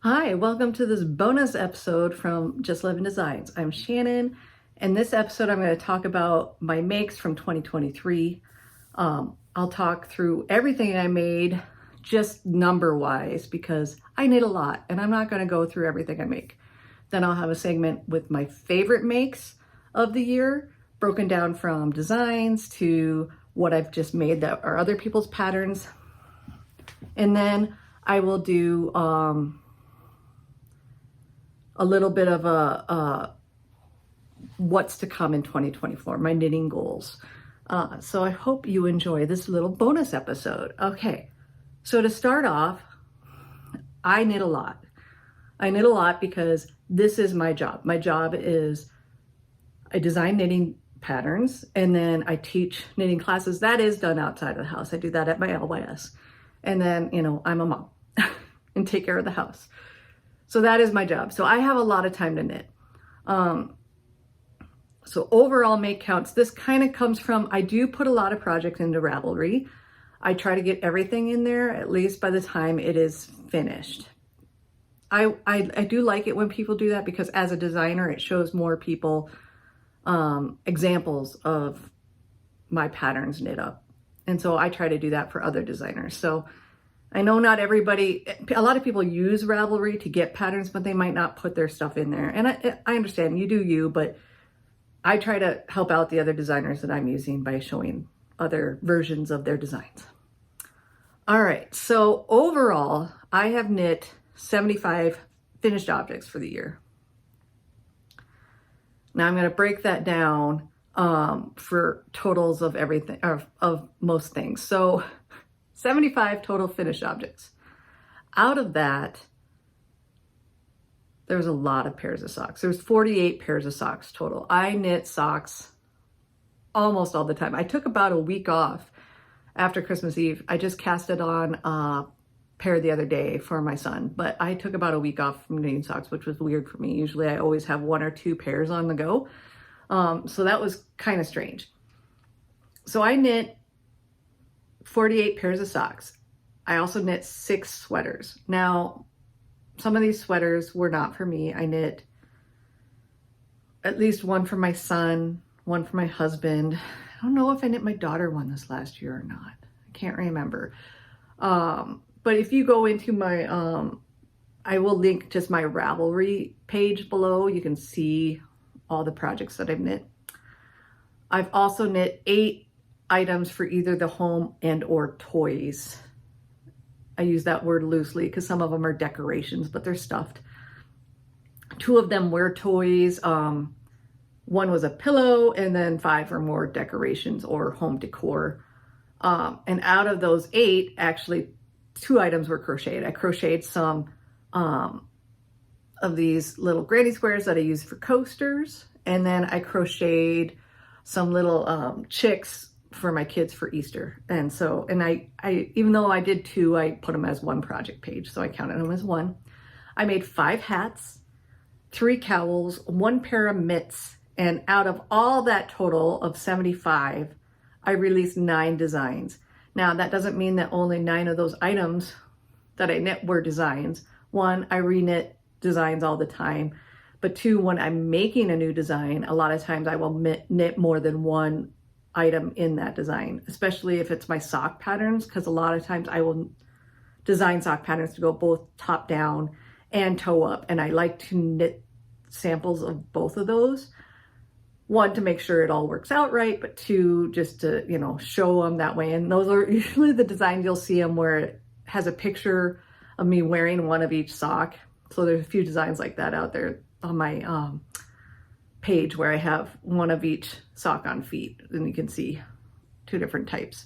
Hi, welcome to this bonus episode from Just Living Designs. I'm Shannon. In this episode, I'm going to talk about my makes from 2023. I'll talk through everything I made, just number-wise, because I knit a lot, and I'm not going to go through everything I make. Then I'll have a segment with my favorite makes of the year, broken down from designs to what I've just made that are other people's patterns. And then I will do a little bit of a what's to come in 2024, my knitting goals. So I hope you enjoy this little bonus episode. Okay, so to start off, I knit a lot. I knit a lot because this is my job. My job is I design knitting patterns and then I teach knitting classes. That is done outside of the house. I do that at my LYS. And then, I'm a mom and take care of the house. So that is my job. So I have a lot of time to knit. So overall make counts, this kind of comes from, I do put a lot of projects into Ravelry. I try to get everything in there, at least by the time it is finished. I do like it when people do that because as a designer, it shows more people examples of my patterns knit up. And so I try to do that for other designers. So I know not everybody, a lot of people use Ravelry to get patterns, but they might not put their stuff in there. And I understand, you do you, but I try to help out the other designers that I'm using by showing other versions of their designs. All right, so overall, I have knit 75 finished objects for the year. Now I'm going to break that down for totals of everything, of most things. So 75 total finished objects. Out of that, there's a lot of pairs of socks. There's 48 pairs of socks total. I knit socks almost all the time. I took about a week off after Christmas Eve. I just casted on a pair the other day for my son, but I took about a week off from knitting socks, which was weird for me. Usually I always have one or two pairs on the go. So that was kind of strange. So I knit 48 pairs of socks. I also knit 6 sweaters. Now, some of these sweaters were not for me. I knit at least one for my son, one for my husband. I don't know if I knit my daughter one this last year or not. I can't remember. But if you go into my, I will link just my Ravelry page below. You can see all the projects that I've knit. I've also knit 8 items for either the home and or toys. I use that word loosely because some of them are decorations, but they're stuffed. 2 of them were toys. One was a pillow, and then 5 are more decorations or home decor. And out of those 8, actually 2 items were crocheted. I crocheted some of these little granny squares that I use for coasters. And then I crocheted some little chicks for my kids for Easter. And so, I even though I did 2, I put them as one project page. So I counted them as 1. I made 5 hats, 3 cowls, 1 pair of mitts. And out of all that total of 75, I released 9 designs. Now that doesn't mean that only 9 of those items that I knit were designs. 1, I reknit designs all the time. But 2, when I'm making a new design, a lot of times I will knit more than 1 item in that design, especially if it's my sock patterns, because a lot of times I will design sock patterns to go both top down and toe up. And I like to knit samples of both of those. 1, to make sure it all works out right, but 2, just to, show them that way. And those are usually the designs you'll see them where it has a picture of me wearing one of each sock. So there's a few designs like that out there on my page where I have one of each sock on feet, and you can see 2 different types.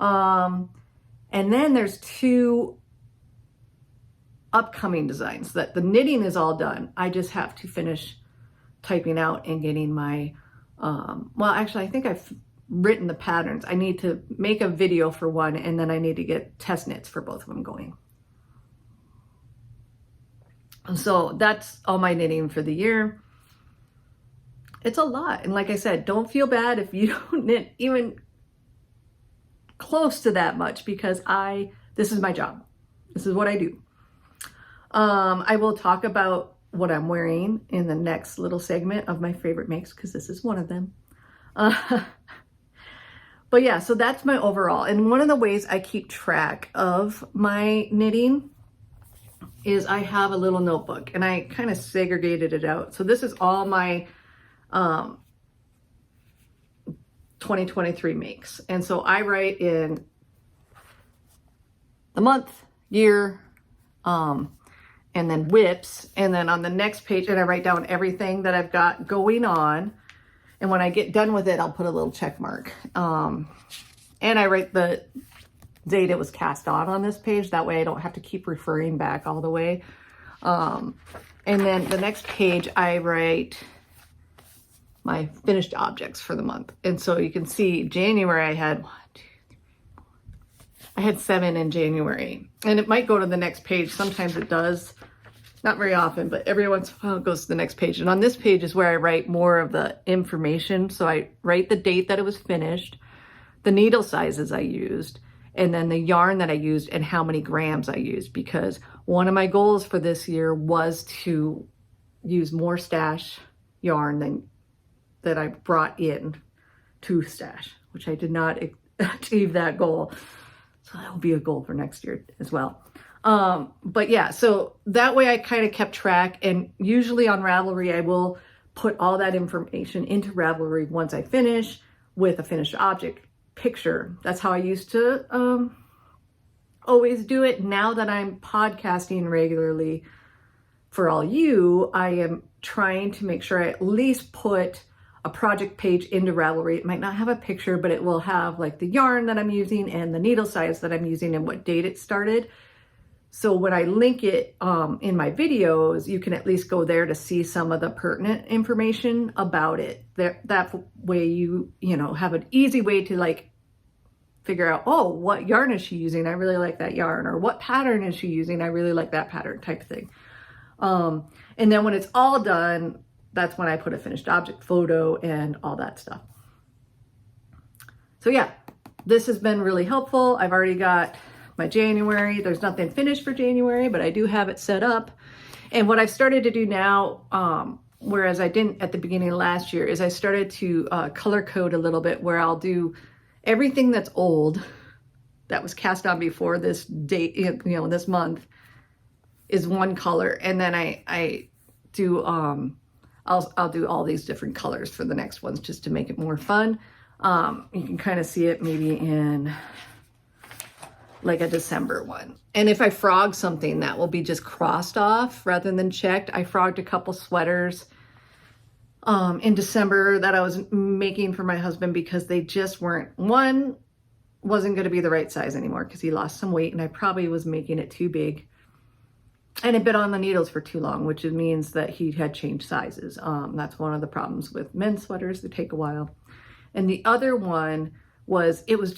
And then there's 2 upcoming designs that the knitting is all done. I just have to finish typing out and getting my, well, actually, I think I've written the patterns. I need to make a video for one, and then I need to get test knits for both of them going. So that's all my knitting for the year. It's a lot. And like I said, don't feel bad if you don't knit even close to that much, because this is my job. This is what I do. I will talk about what I'm wearing in the next little segment of my favorite makes, because this is one of them. But yeah, so that's my overall. And one of the ways I keep track of my knitting is I have a little notebook, and I kind of segregated it out. So this is all my 2023 makes. And so I write in the month, year, and then whips. And then on the next page, and I write down everything that I've got going on. And when I get done with it, I'll put a little check mark. And I write the date it was cast on this page. That way I don't have to keep referring back all the way. And then the next page, I write my finished objects for the month. And so you can see January, I had 7 in January. And it might go to the next page. Sometimes it does. Not very often, but every once in a while it goes to the next page. And on this page is where I write more of the information. So I write the date that it was finished, the needle sizes I used, and then the yarn that I used and how many grams I used. Because one of my goals for this year was to use more stash yarn than that I brought in to stash, which I did not achieve that goal. So that will be a goal for next year as well. But yeah, so that way I kind of kept track, and usually on Ravelry, I will put all that information into Ravelry once I finish with a finished object picture. That's how I used to, always do it. Now that I'm podcasting regularly for all you, I am trying to make sure I at least put a project page into Ravelry. It might not have a picture, but it will have like the yarn that I'm using and the needle size that I'm using and what date it started. So when I link it in my videos, you can at least go there to see some of the pertinent information about it. That way you have an easy way to like figure out, oh, what yarn is she using? I really like that yarn. Or what pattern is she using? I really like that pattern, type of thing. And then when it's all done, that's when I put a finished object photo and all that stuff. So yeah, this has been really helpful. I've already got my January. There's nothing finished for January, but I do have it set up. And what I've started to do now, whereas I didn't at the beginning of last year, is I started to color code a little bit, where I'll do everything that's old, that was cast on before this date, this month, is one color. And then I do, I'll do all these different colors for the next ones just to make it more fun. You can kind of see it maybe in like a December one. And if I frog something, that will be just crossed off rather than checked. I frogged a couple sweaters in December that I was making for my husband because they just weren't, one wasn't going to be the right size anymore because he lost some weight and I probably was making it too big. And it bit on the needles for too long, which means that he had changed sizes. That's one of the problems with men's sweaters. They take a while. And the other one was, it was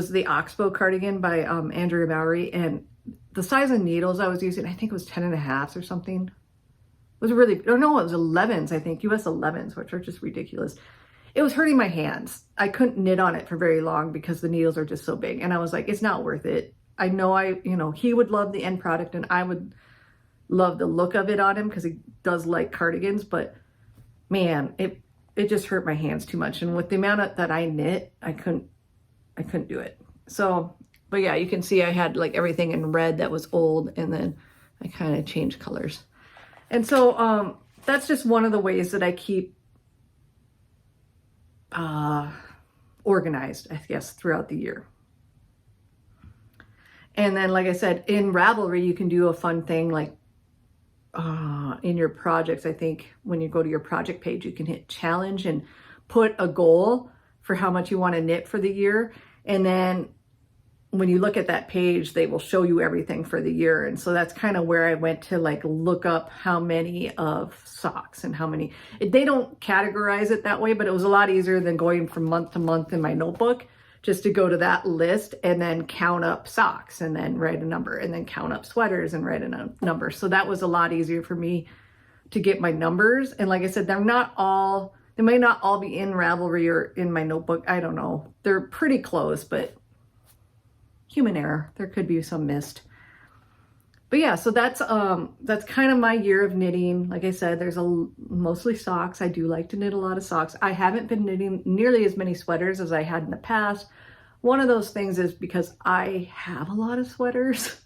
the Oxbow cardigan by Andrea Bowery. And the size of needles I was using, I think it was 10.5 or something. It was really, oh no, it was 11s, I think, US 11s, which are just ridiculous. It was hurting my hands. I couldn't knit on it for very long because the needles are just so big. And I was like, it's not worth it. I know he would love the end product and I would love the look of it on him because he does like cardigans, but man, it just hurt my hands too much. And with the amount that I knit, I couldn't do it. So, but yeah, you can see I had like everything in red that was old, and then I kind of changed colors. And so that's just one of the ways that I keep organized, I guess, throughout the year. And then, like I said, in Ravelry, you can do a fun thing like in your projects. I think when you go to your project page, you can hit challenge and put a goal for how much you want to knit for the year. And then when you look at that page, they will show you everything for the year. And so that's kind of where I went to like look up how many of socks and how many. They don't categorize it that way, but it was a lot easier than going from month to month in my notebook, just to go to that list and then count up socks and then write a number, and then count up sweaters and write a number. So that was a lot easier for me to get my numbers. And like I said, they might not all be in Ravelry or in my notebook. I don't know. They're pretty close, but human error. There could be some missed. But yeah, so that's kind of my year of knitting. Like I said, there's mostly socks. I do like to knit a lot of socks. I haven't been knitting nearly as many sweaters as I had in the past. One of those things is because I have a lot of sweaters.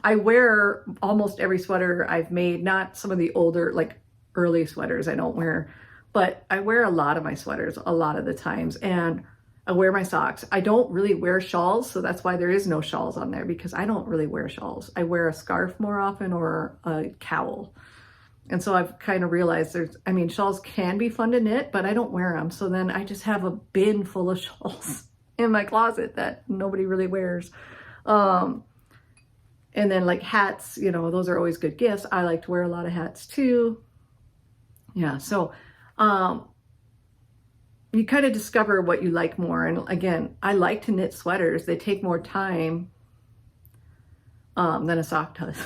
I wear almost every sweater I've made, not some of the older, like early sweaters I don't wear, but I wear a lot of my sweaters a lot of the times, and I wear my socks. I don't really wear shawls, so that's why there is no shawls on there, because I don't really wear shawls. I wear a scarf more often or a cowl. And so I've kind of realized shawls can be fun to knit, but I don't wear them. So then I just have a bin full of shawls in my closet that nobody really wears. And then like hats, those are always good gifts. I like to wear a lot of hats too. Yeah, so you kind of discover what you like more. And again, I like to knit sweaters. They take more time than a sock does,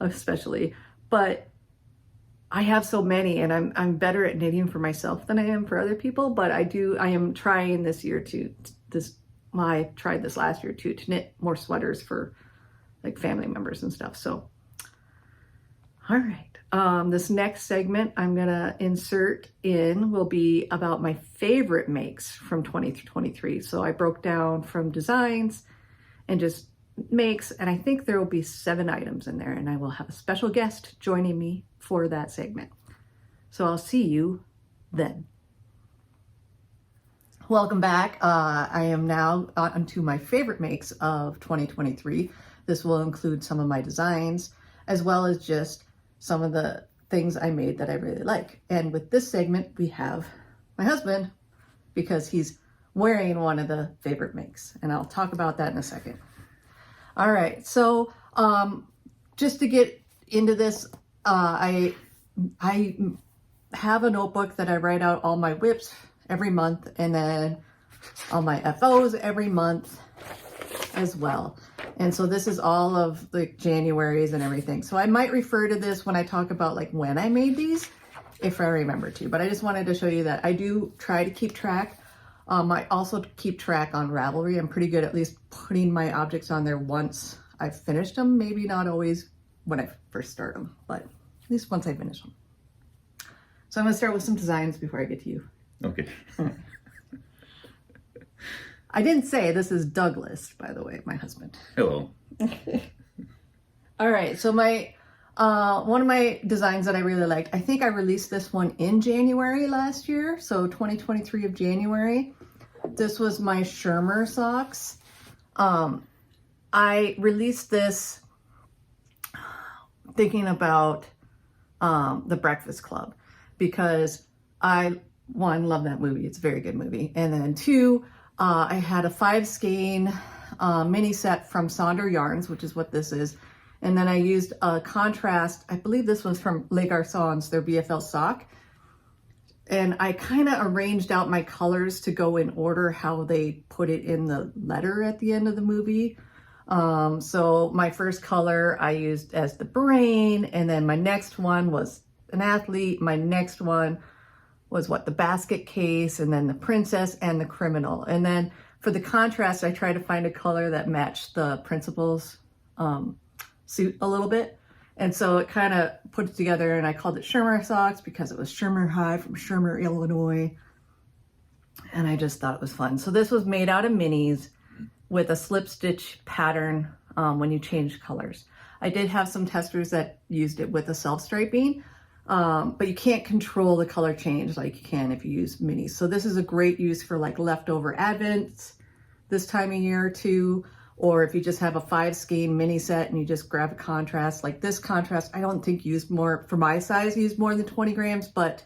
especially. But I have so many, and I'm better at knitting for myself than I am for other people. But I am trying this year I tried this last year too, to knit more sweaters for like family members and stuff. So, all right. This next segment I'm gonna insert in will be about my favorite makes from 2023. So I broke down from designs and just makes, and I think there will be 7 items in there, and I will have a special guest joining me for that segment. So I'll see you then. Welcome back. I am now on to my favorite makes of 2023. This will include some of my designs, as well as just some of the things I made that I really like. And with this segment, we have my husband, because he's wearing one of the favorite makes, and I'll talk about that in a second. All right, so just to get into this, I have a notebook that I write out all my whips every month, and then all my FOs every month as well. And so this is all of the Januaries and everything. So I might refer to this when I talk about like when I made these, if I remember to, but I just wanted to show you that I do try to keep track. I also keep track on Ravelry. I'm pretty good at least putting my objects on there once I've finished them. Maybe not always when I first start them, but at least once I finish them. So I'm gonna start with some designs before I get to you. Okay. I didn't say this is Douglas, by the way, my husband. Hello. All right, so my one of my designs that I really liked, I think I released this one in January last year, so 2023 of January. This was my Shermer socks. I released this thinking about The Breakfast Club, because I, one, love that movie. It's a very good movie. And then 2, I had a 5 skein mini set from Sonder Yarns, which is what this is. And then I used a contrast, I believe this was from Les Garçons, their BFL sock. And I kind of arranged out my colors to go in order how they put it in the letter at the end of the movie. So my first color I used as the brain, and then my next one was an athlete. My next one was the basket case, and then the princess and the criminal. And then for the contrast, I tried to find a color that matched the principal's suit a little bit. And so it kind of put it together, and I called it Shermer socks because it was Shermer High from Shermer, Illinois. And I just thought it was fun. So this was made out of minis with a slip stitch pattern when you change colors. I did have some testers that used it with a self-striping, but you can't control the color change like you can if you use minis. So this is a great use for like leftover advents this time of year too, or if you just have a 5 skein mini set and you just grab a contrast. Like this contrast, I don't think used more, for my size, used more than 20 grams, but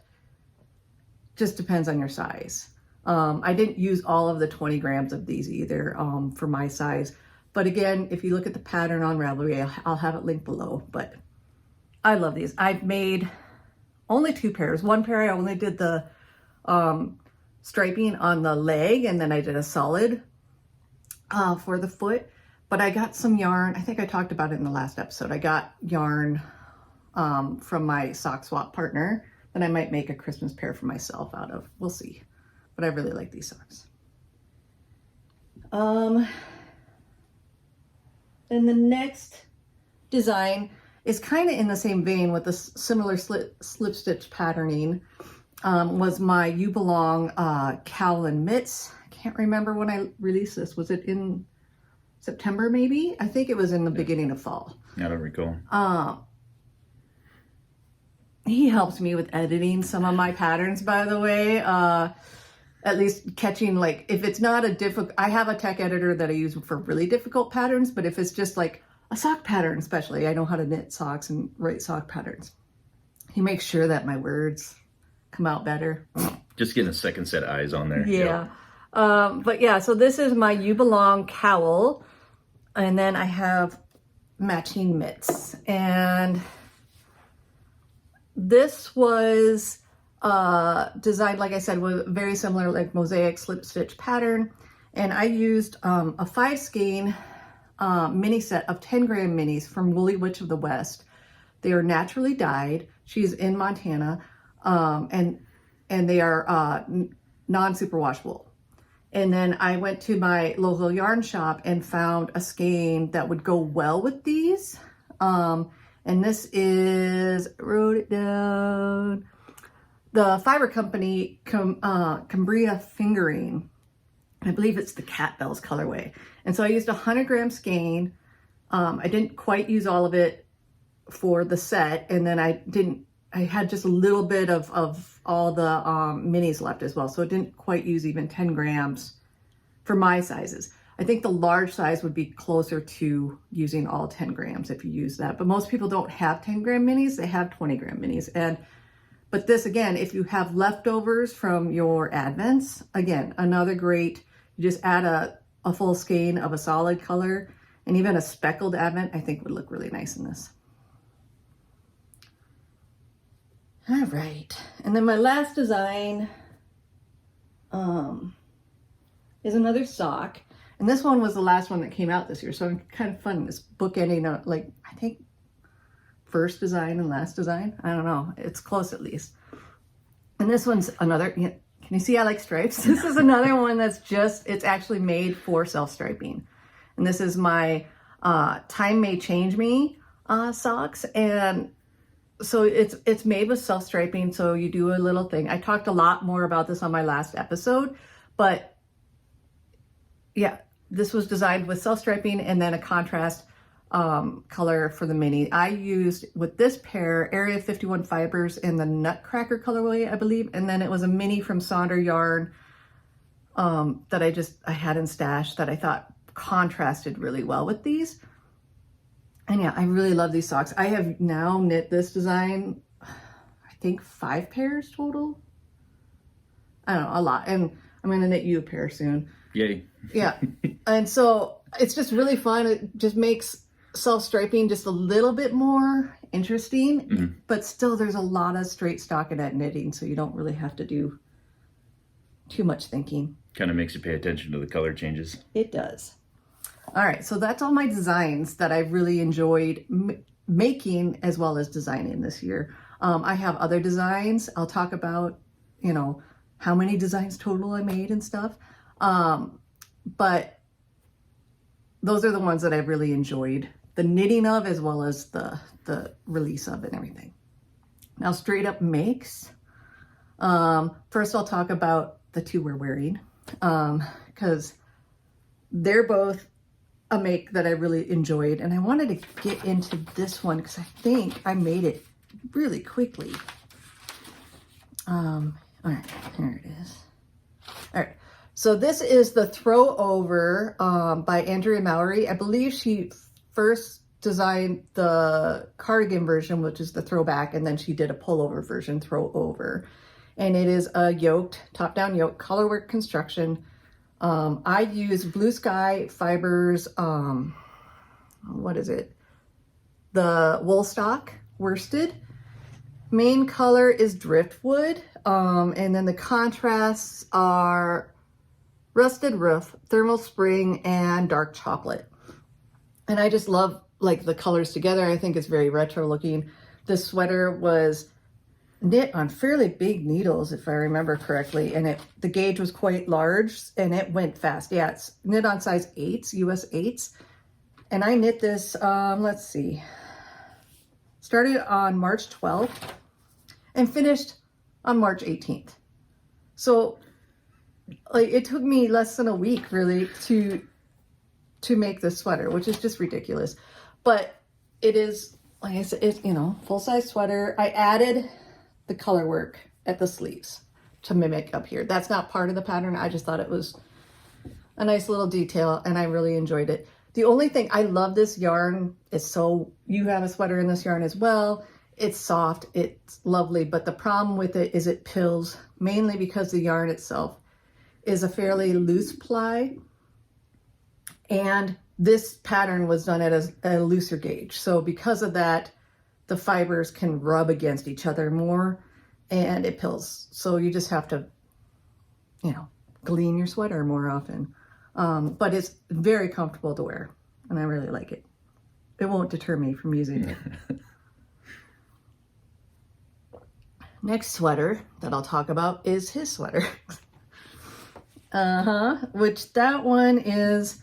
just depends on your size. I didn't use all of the 20 grams of these either for my size. But again, if you look at the pattern on Ravelry, I'll have it linked below. But I love these. I've made only 2 pairs. One pair I only did the striping on the leg, and then I did a solid for the foot. But I got some yarn. I think I talked about it in the last episode. I got yarn from my sock swap partner that I might make a Christmas pair for myself out of. We'll see. But I really like these socks. Then the next design is kind of in the same vein with the similar slip stitch patterning. Was my You Belong cowl and mitts. I can't remember when I released this. Was it in September maybe? I think it was in the beginning of fall. I don't recall. He helps me with editing some of my patterns, by the way. At least catching, like, if it's not a difficult, I have a tech editor that I use for really difficult patterns, but if it's just like a sock pattern, especially, I know how to knit socks and write sock patterns. He makes sure that my words come out better. Just getting a second set of eyes on there. Yeah. But yeah, so this is my You Belong cowl. And then I have matching mitts. And this was designed, like I said, with very similar like mosaic slip stitch pattern. And I used a 5 skein mini set of 10 gram minis from Woolly Witch of the West. They are naturally dyed. She's in Montana. And they are non-superwash wool. And then I went to my local yarn shop and found a skein that would go well with these. And this is, wrote it down, the fiber company, Cambria Fingering. I believe it's the Cat Bells colorway. And so I used a 100 gram skein. I didn't quite use all of it for the set. And then I had just a little bit of all the minis left as well. So it didn't quite use even 10 grams for my sizes. I think the large size would be closer to using all 10 grams if you use that. But most people don't have 10 gram minis, they have 20 gram minis. But this, again, if you have leftovers from your advents, again, another great, you just add a full skein of a solid color, and even a speckled advent I think would look really nice in this. All right, and then my last design is another sock. And this one was the last one that came out this year, so I'm kind of fun. This bookending, like, I think first design and last design. I don't know. It's close at least. And this one's another, can you see I like stripes? This is another one that's just, it's actually made for self-striping. And this is my Time May Change Me socks. And so it's made with self-striping, so you do a little thing. I talked a lot more about this on my last episode, but yeah, this was designed with self-striping and then a contrast color for the mini. I used, with this pair, Area 51 fibers in the Nutcracker colorway, I believe, and then it was a mini from Sonder Yarn that I had in stash that I thought contrasted really well with these. And yeah, I really love these socks. I have now knit this design, I think 5 pairs total. I don't know, a lot. And I'm going to knit you a pair soon. Yay. Yeah. And so it's just really fun. It just makes self-striping just a little bit more interesting, but still there's a lot of straight stockinette knitting, so you don't really have to do too much thinking. Kind of makes you pay attention to the color changes. It does. All right, so that's all my designs that I really enjoyed making as well as designing this year. I have other designs. I'll talk about, how many designs total I made and stuff. But those are the ones that I really enjoyed the knitting of as well as the release of and everything. Now, straight up makes. First, I'll talk about the 2 we're wearing because they're both a make that I really enjoyed, and I wanted to get into this one because I think I made it really quickly. All right, here it is. All right, so this is the Throw Over by Andrea Mallory. I believe she first designed the cardigan version, which is the throwback, and then she did a pullover version, Throw Over. And it is a yoked, top-down yoke, colorwork construction. I use Blue Sky Fibers, what is it? The Woolstock worsted. Main color is Driftwood, and then the contrasts are Rusted Roof, Thermal Spring, and Dark Chocolate. And I just love like the colors together. I think it's very retro looking. This sweater was knit on fairly big needles, if I remember correctly, and the gauge was quite large and it went fast. Yeah, it's knit on size 8s, US 8s. And I knit this, let's see, Started on March 12th and finished on March 18th. So like it took me less than a week really to make this sweater, which is just ridiculous. But it is, like I said, it's, you know, full-size sweater. I added the color work at the sleeves to mimic up here. That's not part of the pattern. I just thought it was a nice little detail and I really enjoyed it. The only thing, I love this yarn. It's so, you have a sweater in this yarn as well. It's soft, it's lovely, but the problem with it is it pills, mainly because the yarn itself is a fairly loose ply. And this pattern was done at a looser gauge. So because of that, the fibers can rub against each other more and it pills. So you just have to, you know, clean your sweater more often. But it's very comfortable to wear and I really like it. It won't deter me from using it. Next sweater that I'll talk about is his sweater. Which that one is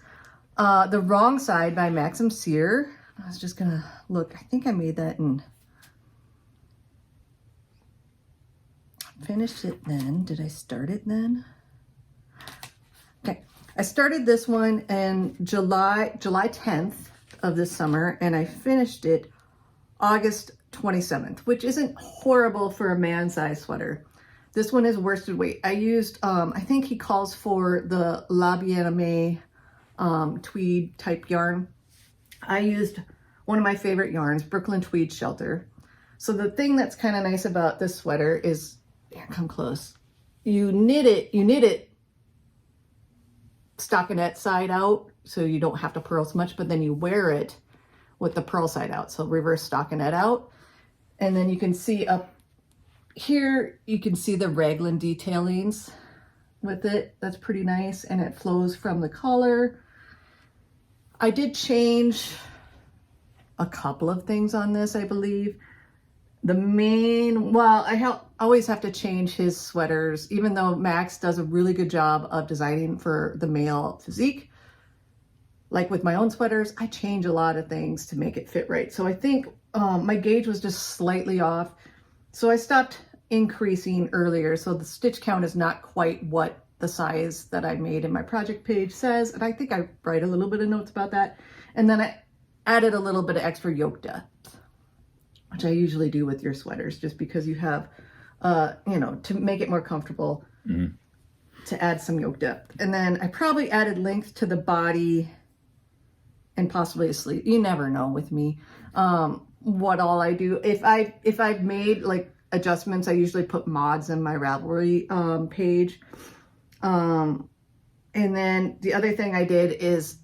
The Wrong Side by Maxim Sear. I was just gonna look. I think I made that and finished it then. Did I start it then? Okay. I started this one in July 10th of this summer and I finished it August 27th, which isn't horrible for a man-size sweater. This one is worsted weight. I used, I think he calls for the La Bien-Aimée tweed type yarn. I used one of my favorite yarns, Brooklyn Tweed Shelter. So the thing that's kind of nice about this sweater is, here, come close. You knit it stockinette side out, so you don't have to purl so much, but then you wear it with the purl side out. So reverse stockinette out. And then you can see up here, you can see the raglan detailings with it. That's pretty nice. And it flows from the collar. I did change a couple of things on this, I believe. The main, well, I always have to change his sweaters, even though Max does a really good job of designing for the male physique. Like with my own sweaters, I change a lot of things to make it fit right. So I think my gauge was just slightly off. So I stopped increasing earlier. So the stitch count is not quite what the size that I made in my project page says. And I think I write a little bit of notes about that. And then I added a little bit of extra yoke depth, which I usually do with your sweaters, just because you have, you know, to make it more comfortable, to add some yoke depth. And then I probably added length to the body and possibly a sleeve. You never know with me what all I do. If I've made like adjustments, I usually put mods in my Ravelry page. And then the other thing I did is,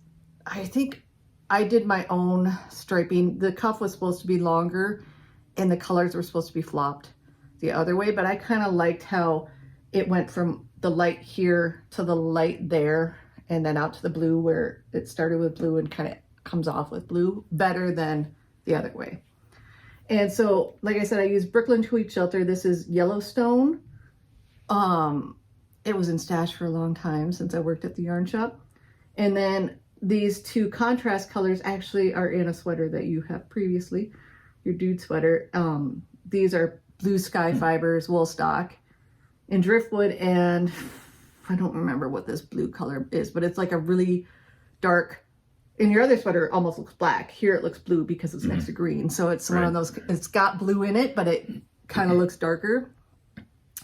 I think I did my own striping. The cuff was supposed to be longer and the colors were supposed to be flopped the other way, but I kind of liked how it went from the light here to the light there and then out to the blue, where it started with blue and kind of comes off with blue, better than the other way. And so, like I said, I use Brooklyn Tweed Shelter. This is Yellowstone. It was in stash for a long time since I worked at the yarn shop. And then these two contrast colors actually are in a sweater that you have previously, your dude sweater. These are Blue Sky Fibers wool stock in driftwood, and I don't remember what this blue color is, but it's like a really dark, in your other sweater it almost looks black. Here it looks blue because it's next to green. So it's one of those, it's got blue in it, but it kind of looks darker.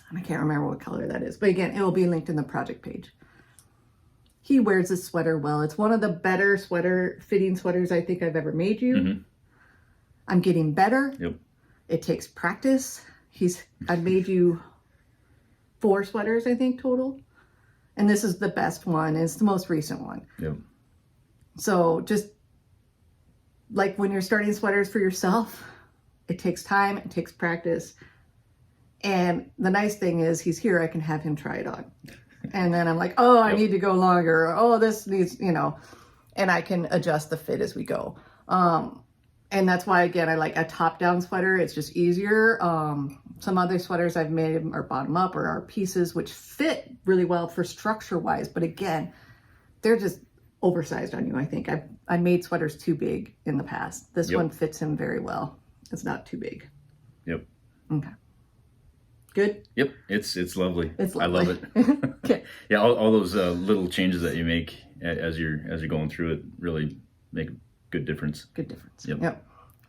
And I can't remember what color that is. But again, it will be linked in the project page. He wears this sweater well. It's one of the better fitting sweaters I think I've ever made you. I'm getting better. Yep. It takes practice. I've made you 4 sweaters, I think, total. And this is the best one. It's the most recent one. Yep. So just like when you're starting sweaters for yourself, it takes time, it takes practice. And the nice thing is he's here, I can have him try it on. And then I'm like, oh, I need to go longer. Or, oh, this needs, you know, and I can adjust the fit as we go. And that's why, again, I like a top-down sweater. It's just easier. Some other sweaters I've made are bottom-up or are pieces, which fit really well for structure-wise. But again, they're just oversized on you, I think. I made sweaters too big in the past. This one fits him very well. It's not too big. Yep. Okay. Good? Yep. It's lovely. It's I love lovely. it. Okay. Yeah, all those little changes that you make as you're going through it really make a good difference. Good difference. Yep.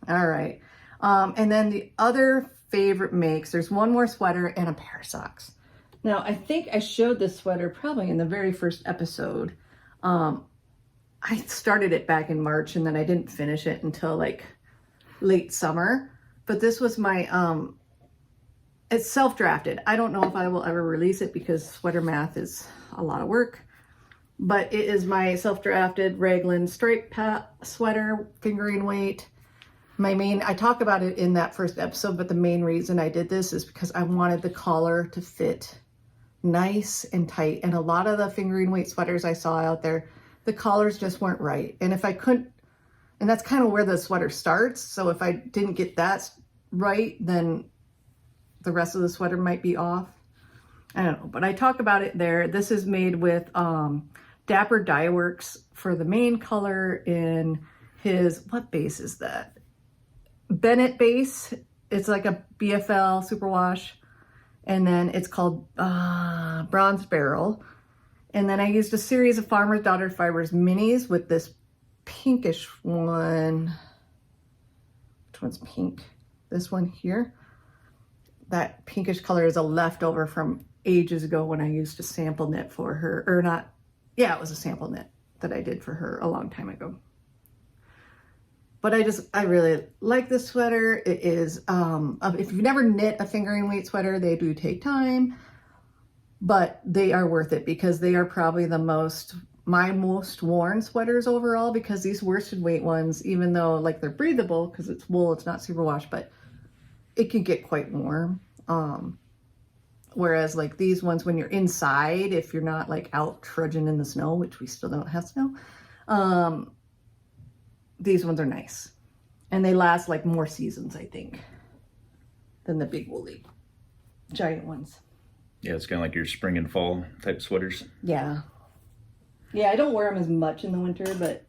All right. And then the other favorite makes, there's one more sweater and a pair of socks. Now, I think I showed this sweater probably in the very first episode. I started it back in March and then I didn't finish it until like late summer. But this was my, it's self-drafted. I don't know if I will ever release it because sweater math is a lot of work. But it is my self-drafted raglan stripe sweater, fingering weight. I talk about it in that first episode, but the main reason I did this is because I wanted the collar to fit nice and tight. And a lot of the fingering weight sweaters I saw out there, the collars just weren't right. And if I couldn't, and that's kind of where the sweater starts. So if I didn't get that right, then the rest of the sweater might be off. I don't know, but I talk about it there. This is made with Dapper Dye Works for the main color in his, what base is that? Bennett base. It's like a BFL superwash. And then it's called Bronze Barrel. And then I used a series of Farmer's Daughter Fibers minis with this pinkish one. Which one's pink? This one here. That pinkish color is a leftover from ages ago when I used to sample knit for her. Or not, yeah, it was a sample knit that I did for her a long time ago. But I really like this sweater. It is, if you've never knit a fingering weight sweater, they do take time, but they are worth it because they are probably my most worn sweaters overall, because these worsted weight ones, even though like they're breathable because it's wool, it's not superwash, but it can get quite warm. Whereas like these ones, when you're inside, if you're not like out trudging in the snow, which we still don't have snow, these ones are nice. And they last like more seasons, I think, than the big woolly giant ones. Yeah, it's kind of like your spring and fall type sweaters. Yeah. Yeah, I don't wear them as much in the winter, but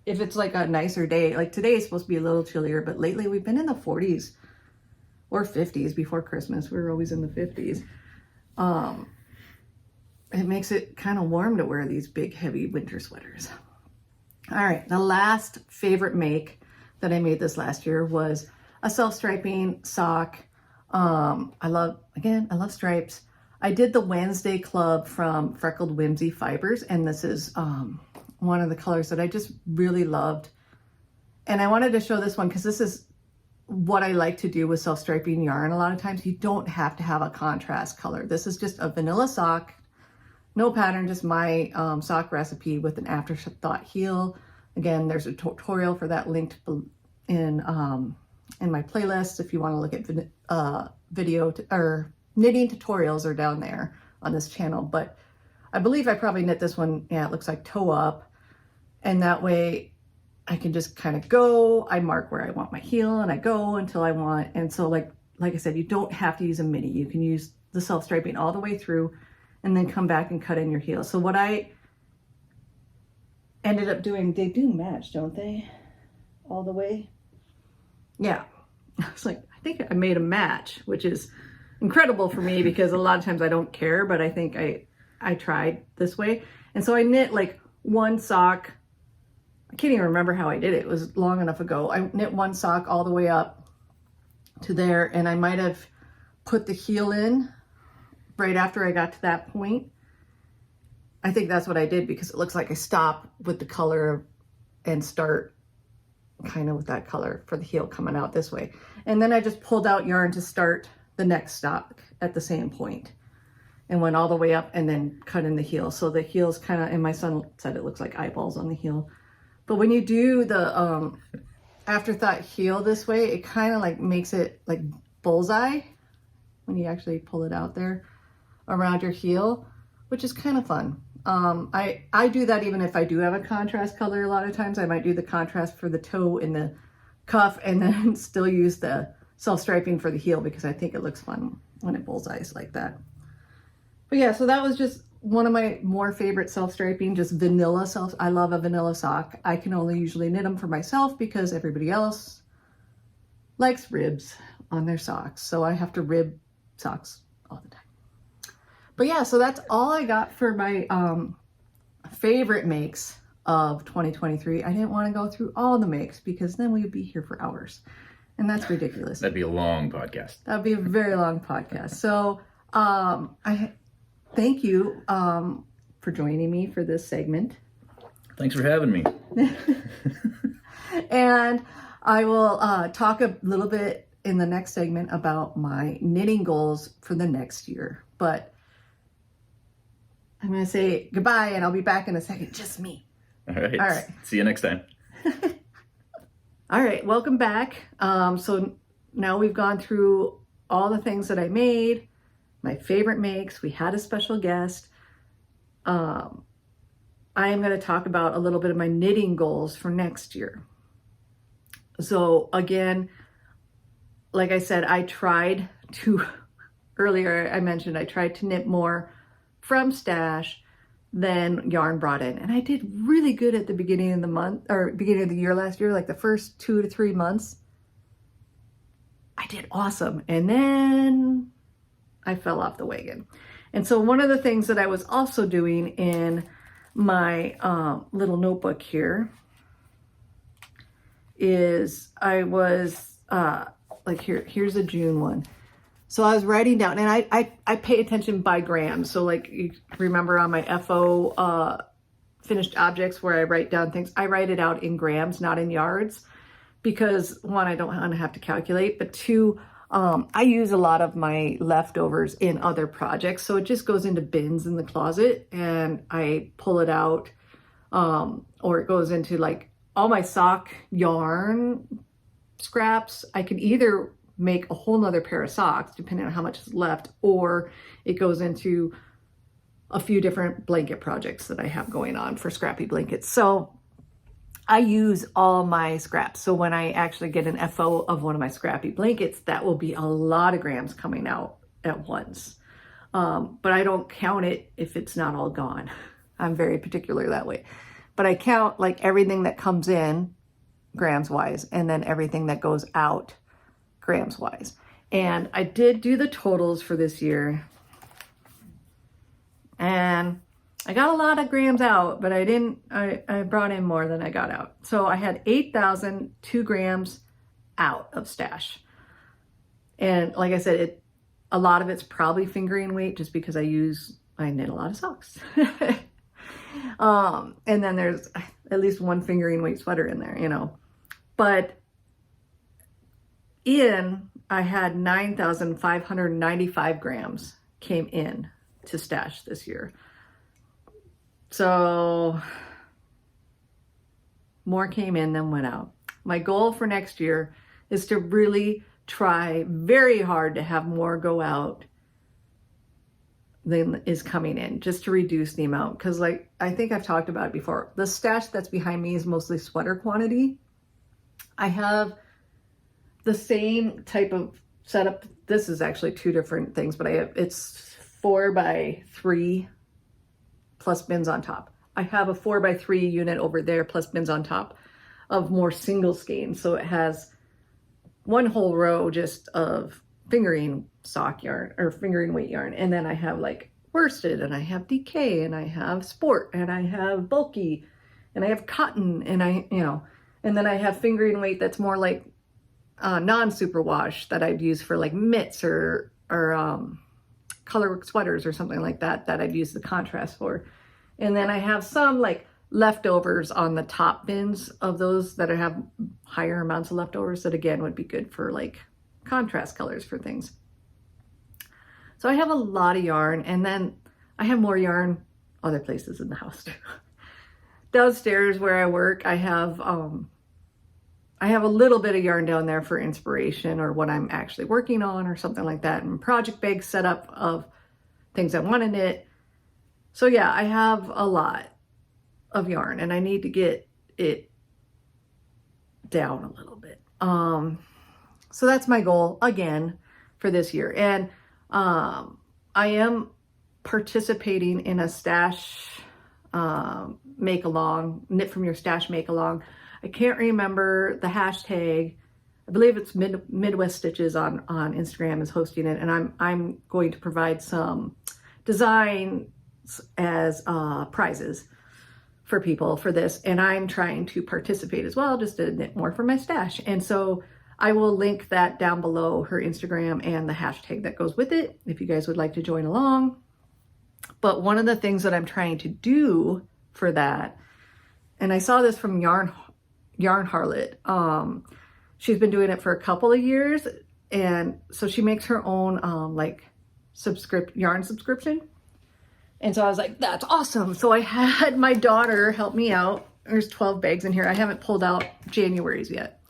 if it's like a nicer day, like today is supposed to be a little chillier, but lately we've been in the 40s or 50s. Before Christmas, we were always in the 50s. It makes it kind of warm to wear these big, heavy winter sweaters. All right, the last favorite make that I made this last year was a self-striping sock. I love stripes. I did the Wednesday Club from Freckled Whimsy Fibers, and this is one of the colors that I just really loved. And I wanted to show this one because this is what I like to do with self-striping yarn. A lot of times you don't have to have a contrast color. This is just a vanilla sock, no pattern, just my sock recipe with an afterthought heel. Again, there's a tutorial for that linked in my playlist. If you want to look at or knitting tutorials are down there on this channel. But I believe I probably knit this one, yeah, it looks like toe up. And that way I can just kind of go, I mark where I want my heel and I go until I want. And so like I said, you don't have to use a mini. You can use the self-striping all the way through and then come back and cut in your heel. So what I ended up doing, they do match, don't they? All the way. Yeah. I was like, I think I made a match, which is incredible for me because a lot of times I don't care, but I think I tried this way. And so I knit like one sock. I can't even remember how I did it. It was long enough ago. I knit one sock all the way up to there, and I might have put the heel in right after I got to that point. I think that's what I did because it looks like I stop with the color and start kind of with that color for the heel coming out this way. And then I just pulled out yarn to start the next stock at the same point and went all the way up and then cut in the heel. So the heel's kind of, and my son said it looks like eyeballs on the heel. But when you do the afterthought heel this way, it kind of like makes it like bullseye when you actually pull it out there around your heel, which is kind of fun. I do that even if I do have a contrast color. A lot of times I might do the contrast for the toe and the cuff and then still use the self-striping for the heel because I think it looks fun when it bullseyes like that. But yeah, so that was just one of my more favorite self-striping, just vanilla I love a vanilla sock. I can only usually knit them for myself because everybody else likes ribs on their socks. So I have to rib socks all the time. But yeah, so that's all I got for my favorite makes of 2023. I didn't want to go through all the makes because then we would be here for hours. And that's ridiculous. That'd be a long podcast. That'd be a very long podcast. So I thank you for joining me for this segment. Thanks for having me. And I will talk a little bit in the next segment about my knitting goals for the next year. But I'm going to say goodbye and I'll be back in a second. Just me. All right. All right. See you next time. All right. Welcome back. So now we've gone through all the things that I made, my favorite makes. We had a special guest. I am going to talk about a little bit of my knitting goals for next year. So again, like I said, earlier I mentioned I tried to knit more from stash than yarn brought in. And I did really good at the beginning of the month or beginning of the year last year, like the first 2 to 3 months. I did awesome. And then I fell off the wagon. And so one of the things that I was also doing in my little notebook here is I was here's a June one. So I was writing down, and I pay attention by grams. So like you remember on my FO finished objects where I write down things, I write it out in grams, not in yards, because one, I don't want to have to calculate, but two, I use a lot of my leftovers in other projects. So it just goes into bins in the closet and I pull it out, or it goes into like all my sock yarn scraps. I can either make a whole nother pair of socks depending on how much is left, or it goes into a few different blanket projects that I have going on for scrappy blankets. So I use all my scraps. So when I actually get an FO of one of my scrappy blankets, that will be a lot of grams coming out at once. But I don't count it if it's not all gone. I'm very particular that way. But I count like everything that comes in grams wise, and then everything that goes out grams wise. And I did do the totals for this year. And I got a lot of grams out, but I brought in more than I got out. So I had 8,002 grams out of stash. And like I said, a lot of it's probably fingering weight just because I knit a lot of socks. And then there's at least one fingering weight sweater in there, but I had 9,595 grams came in to stash this year. So more came in than went out. My goal for next year is to really try very hard to have more go out than is coming in, just to reduce the amount. Because like I think I've talked about it before, the stash that's behind me is mostly sweater quantity. I have the same type of setup. This is actually two different things, but it's 4x3 plus bins on top. I have a 4x3 unit over there plus bins on top of more single skein. So it has one whole row just of fingering sock yarn or fingering weight yarn. And then I have like worsted, and I have DK, and I have sport, and I have bulky, and I have cotton, and and then I have fingering weight that's more like non-superwash that I'd use for like mitts or colorwork sweaters or something like that I'd use the contrast for. And then I have some like leftovers on the top bins of those that I have higher amounts of leftovers that again would be good for like contrast colors for things. So I have a lot of yarn, and then I have more yarn other places in the house too. Downstairs where I work, I have a little bit of yarn down there for inspiration or what I'm actually working on or something like that, and project bags set up of things I want to knit. So yeah, I have a lot of yarn, and I need to get it down a little bit. So that's my goal again for this year. And I am participating in a stash make along, knit from your stash make along. I can't remember the hashtag. I believe it's Midwest Stitches on Instagram is hosting it, and I'm going to provide some designs as prizes for people for this, and I'm trying to participate as well, just to knit more for my stash. And so I will link that down below, her Instagram and the hashtag that goes with it, if you guys would like to join along. But one of the things that I'm trying to do for that, and I saw this from Yarn Harlot, she's been doing it for a couple of years, and so she makes her own yarn subscription. And so I was like, that's awesome. So I had my daughter help me out. There's 12 bags in here. I haven't pulled out January's yet.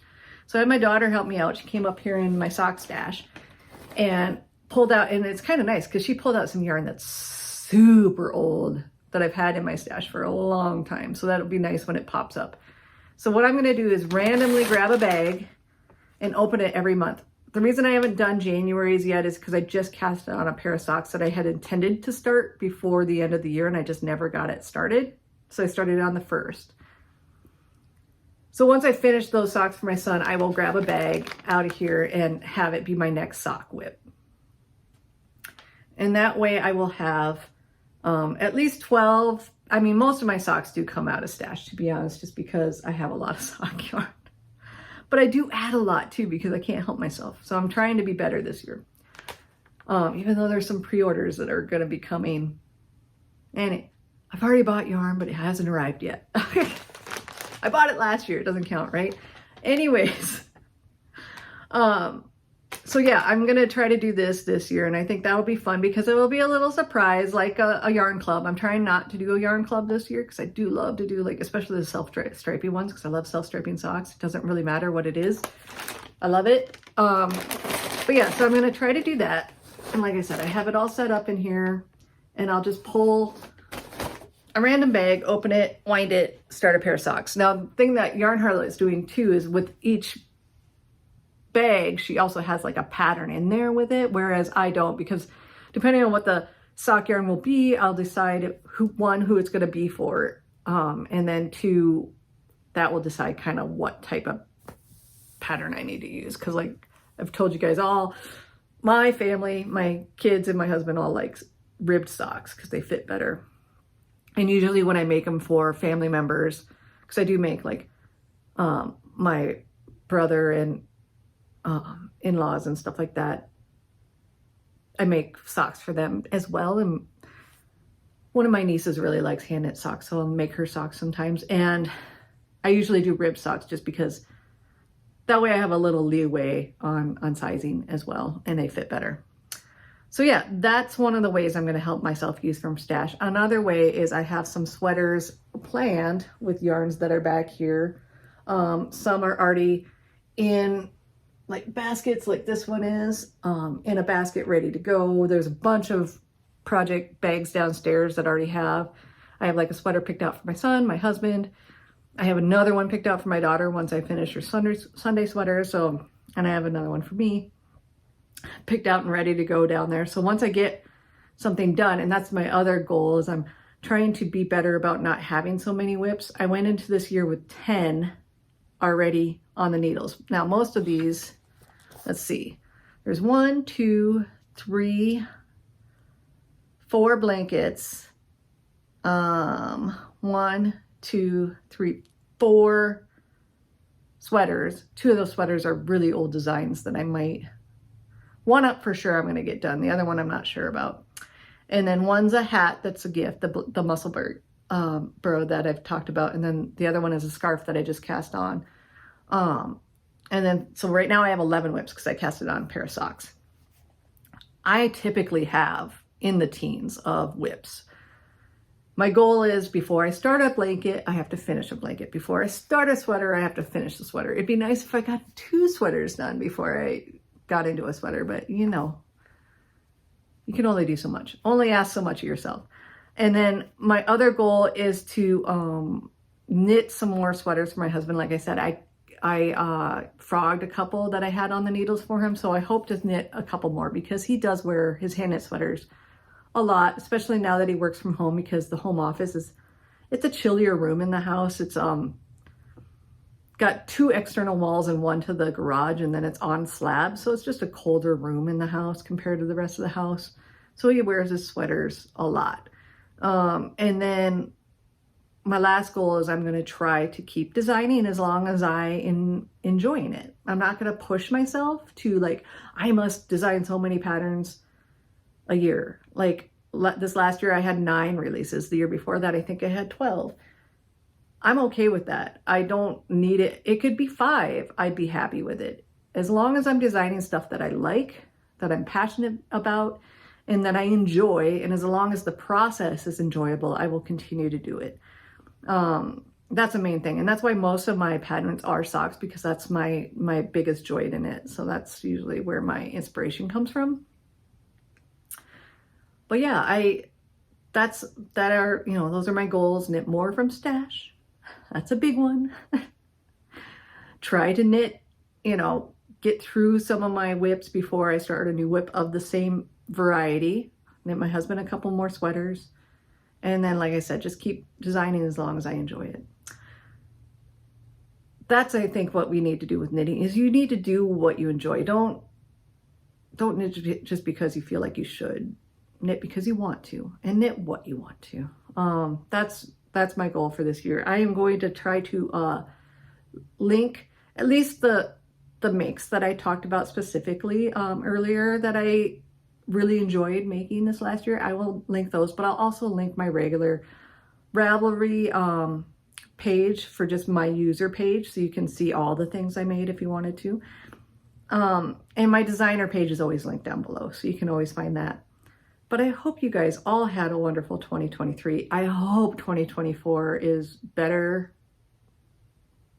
So I had my daughter help me out. She came up here in my sock stash and pulled out, and it's kind of nice because she pulled out some yarn that's super old that I've had in my stash for a long time. So that'll be nice when it pops up. So what I'm gonna do is randomly grab a bag and open it every month. The reason I haven't done January's yet is because I just cast on a pair of socks that I had intended to start before the end of the year, and I just never got it started. So I started on the 1st. So once I finish those socks for my son, I will grab a bag out of here and have it be my next sock whip. And that way I will have at least 12. I mean, most of my socks do come out of stash, to be honest, just because I have a lot of sock yarn. But I do add a lot too because I can't help myself. So I'm trying to be better this year. Even though there's some pre-orders that are going to be coming. And I've already bought yarn, but it hasn't arrived yet. I bought it last year. It doesn't count, right? Anyways. So yeah, I'm going to try to do this year. And I think that will be fun because it will be a little surprise, like a yarn club. I'm trying not to do a yarn club this year because I do love to do, like, especially the self-striping ones, because I love self-striping socks. It doesn't really matter what it is. I love it. But yeah, so I'm going to try to do that. And like I said, I have it all set up in here, and I'll just pull a random bag, open it, wind it, start a pair of socks. Now, the thing that Yarn Harlot is doing too is with each bag, she also has like a pattern in there with it, whereas I don't, because depending on what the sock yarn will be, I'll decide who it's going to be for, and then 2, that will decide kind of what type of pattern I need to use. Because like I've told you guys, all my family, my kids and my husband all like ribbed socks because they fit better. And usually when I make them for family members, because I do make like my brother and in-laws and stuff like that, I make socks for them as well. And one of my nieces really likes hand knit socks, so I'll make her socks sometimes. And I usually do rib socks just because that way I have a little leeway on sizing as well, and they fit better. So yeah, that's one of the ways I'm going to help myself use from stash. Another way is I have some sweaters planned with yarns that are back here. Some are already in like baskets, like this one is, in a basket ready to go. There's a bunch of project bags downstairs that I already have. I have like a sweater picked out for my son, my husband. I have another one picked out for my daughter once I finish her Sunday sweater. So, and I have another one for me picked out and ready to go down there. So once I get something done, and that's my other goal, is I'm trying to be better about not having so many whips. I went into this year with 10 already on the needles. Now, most of these, let's see, there's 1, 2, 3, 4 blankets, 1, 2, 3, 4 sweaters. 2 of those sweaters are really old designs that I might, one up for sure I'm going to get done. The other one I'm not sure about. And then one's a hat that's a gift, the muscle burrow that I've talked about. And then the other one is a scarf that I just cast on. And then, so right now I have 11 whips because I cast it on a pair of socks. I typically have in the teens of whips. My goal is before I start a blanket, I have to finish a blanket. Before I start a sweater, I have to finish the sweater. It'd be nice if I got 2 sweaters done before I got into a sweater, but you know, you can only do so much. Only ask so much of yourself. And then my other goal is to knit some more sweaters for my husband. Like I said, I frogged a couple that I had on the needles for him. So I hope to knit a couple more because he does wear his hand knit sweaters a lot, especially now that he works from home, because the home office it's a chillier room in the house. It's got 2 external walls and 1 to the garage, and then it's on slabs. So it's just a colder room in the house compared to the rest of the house. So he wears his sweaters a lot. And then my last goal is I'm going to try to keep designing as long as I enjoying it. I'm not going to push myself to like, I must design so many patterns a year. Like this last year I had 9 releases. The year before that, I think I had 12. I'm okay with that. I don't need it. It could be 5. I'd be happy with it. As long as I'm designing stuff that I like, that I'm passionate about, and that I enjoy, and as long as the process is enjoyable, I will continue to do it. That's the main thing. And that's why most of my patterns are socks, because that's my biggest joy in it. So that's usually where my inspiration comes from. But yeah, those are my goals. Knit more from stash. That's a big one. Try to knit, get through some of my whips before I start a new whip of the same variety. Knit my husband a couple more sweaters. And then, like I said, just keep designing as long as I enjoy it. That's, I think, what we need to do with knitting is you need to do what you enjoy. Don't knit just because you feel like you should. Knit because you want to, and knit what you want to. That's my goal for this year. I am going to try to link at least the makes that I talked about specifically earlier that I really enjoyed making this last year. I will link those, but I'll also link my regular Ravelry page for just my user page, so you can see all the things I made if you wanted to. And my designer page is always linked down below, so you can always find that. But I hope you guys all had a wonderful 2023. I hope 2024 is better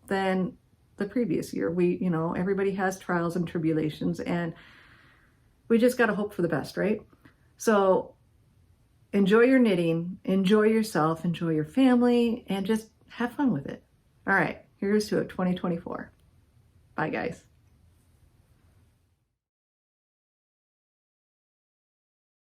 than the previous year. Everybody has trials and tribulations, and we just got to hope for the best, right? So enjoy your knitting, enjoy yourself, enjoy your family, and just have fun with it. All right, here's to it, 2024. Bye, guys.